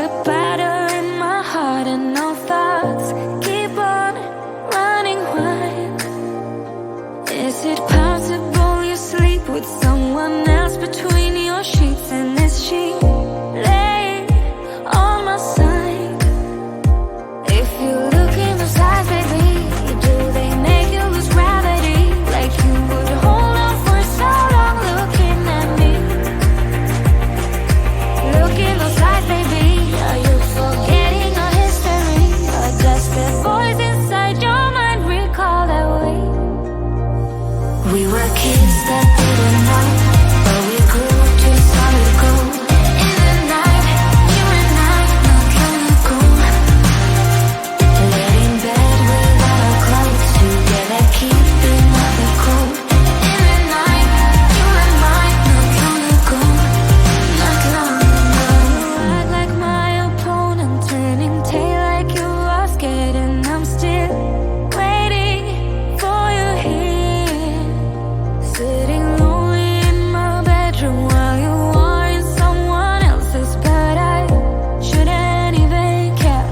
a battle in my heart and no thoughts keep on running wild. Is it possible you sleep with someone else between your sheets? And is she laying on my side? If you look in those eyes, baby, do they make you lose gravity? Like you would hold on for so long looking at me. Look in those eyes, baby, are you forgetting our history? Or does the voice inside your mind recall that way? We were kids that didn't know, but we grew to solid gold. In the night, you and I, not long ago, laid in bed without our clothes, together keeping out the cold. In the night, you and I, not long ago, not long ago. Fight like my opponent, turning tail like you are scared, and I'm still waiting for you here. Sitting lonely in my bedroom while you are in someone else's, but I shouldn't even care.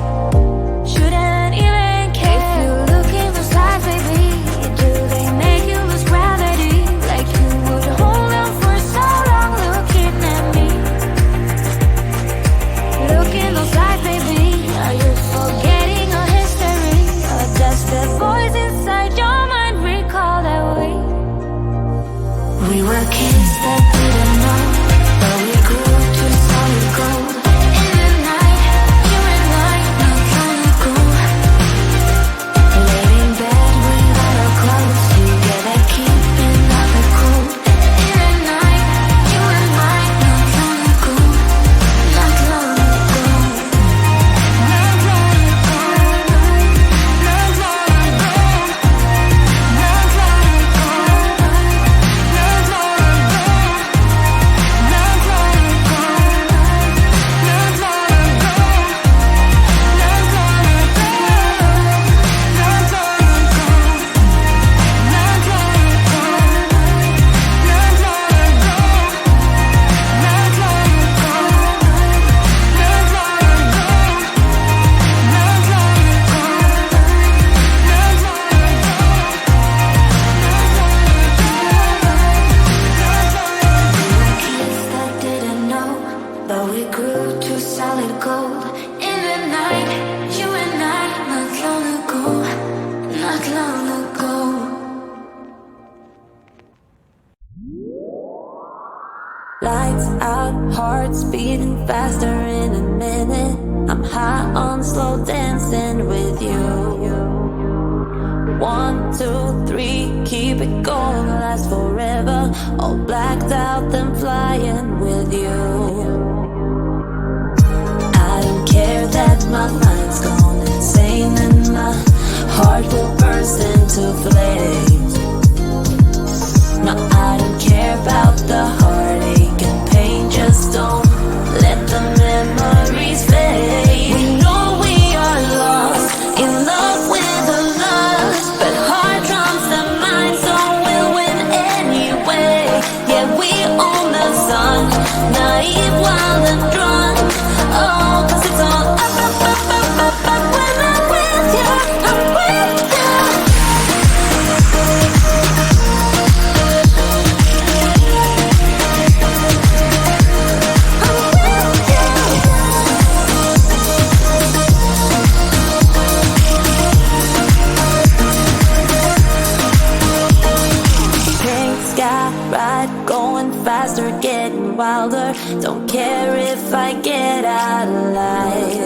Shouldn't even care. If you look in those eyes, baby, do they make you lose gravity? Like you would hold on for so long looking at me. Look in those eyes, baby, are you forgetting our history? Or does the voice inside your mind recall that way? We were kids that didn't know, but we grew to solid gold. In the night, you and I, not long ago, laid in bed without our clothes, together keeping out the cold. In the night, you and I, not long ago, not long ago, not long ago, not long ago, not long ago, not long Kids that didn't know, but we grew to solid gold. In the night, you and I, not long ago, not long ago. Lights out, hearts beating faster in a minute. I'm high on slow dancing with you. 1, 2, 3, keep it going, last forever. All blacked out, then flying with you. I don't care that my mind's gone insane and my heart will burst into flames. No, I don't care about the heartache and pain, just don't let the memories fade. We know we are lost, in love with the lust, but heart trumps the mind, so we'll win anyway. Yeah, we own the sun, naive, wild and drunk. Oh, 'cause it's all up, up, up, up, up, up. When I'm with you, I'm with you. Pink sky ride, going faster, getting wilder. Don't care if I get out alive.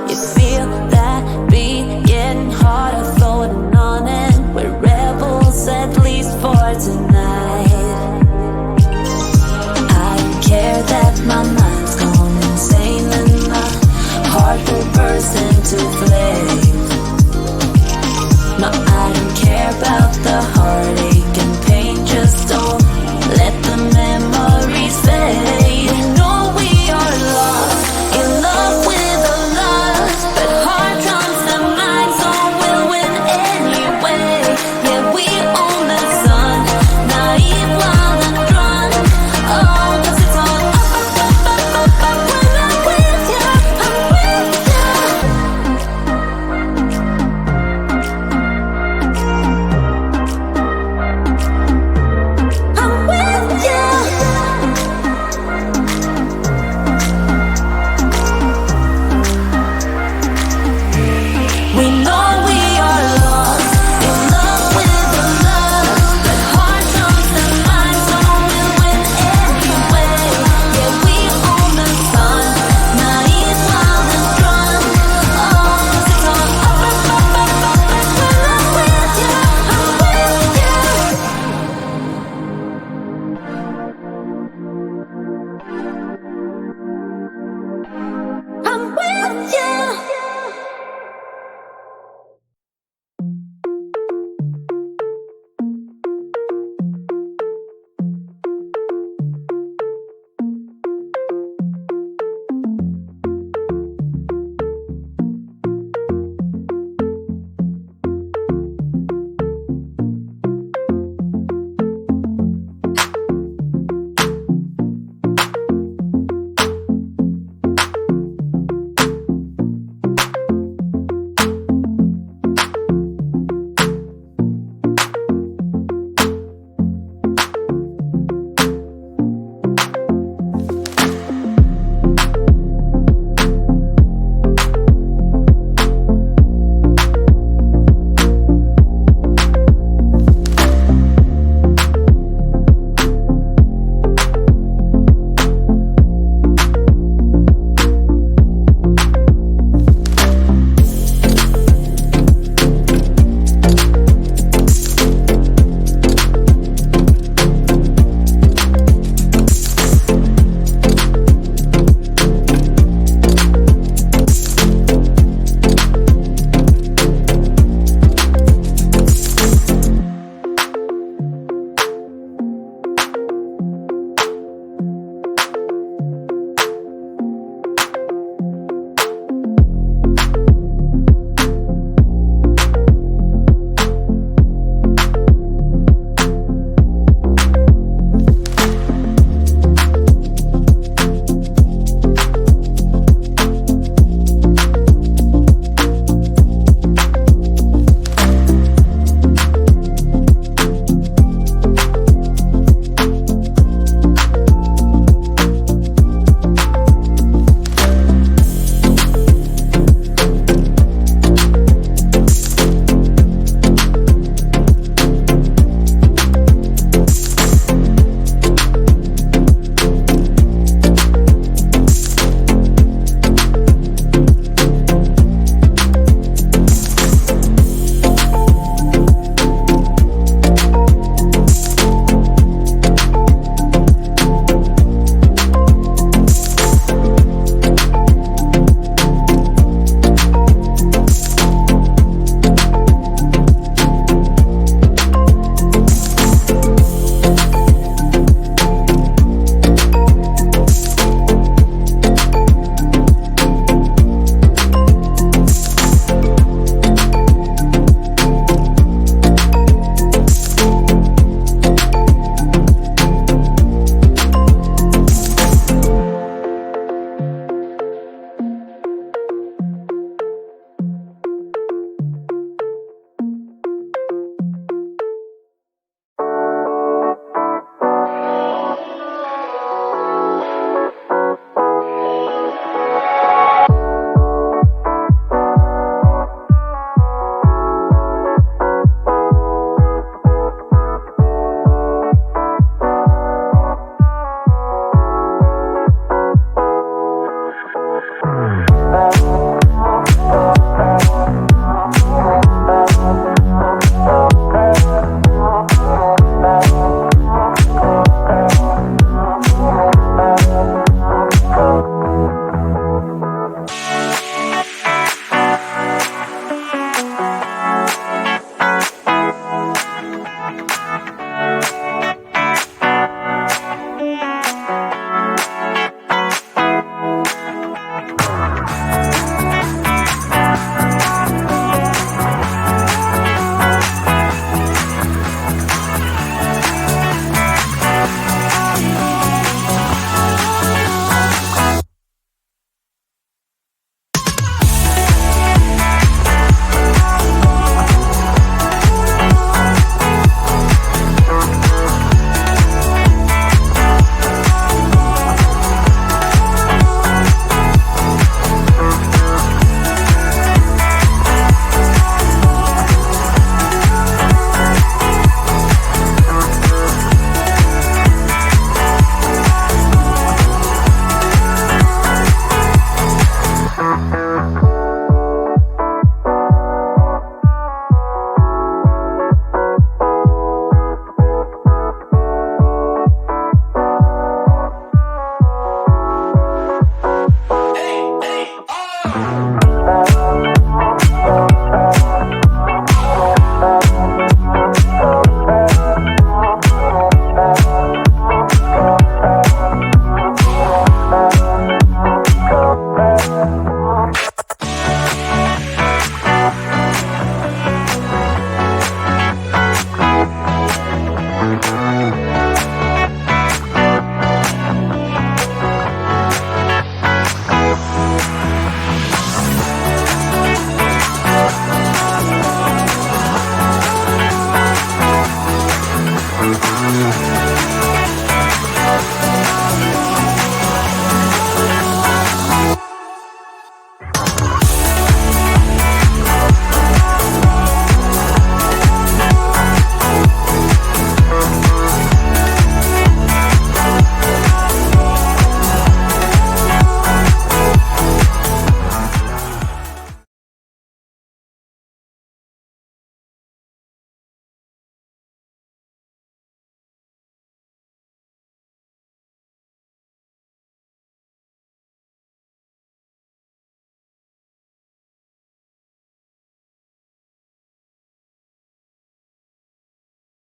You feel that beat getting harder, floating on it. We're rebels, at least for tonight.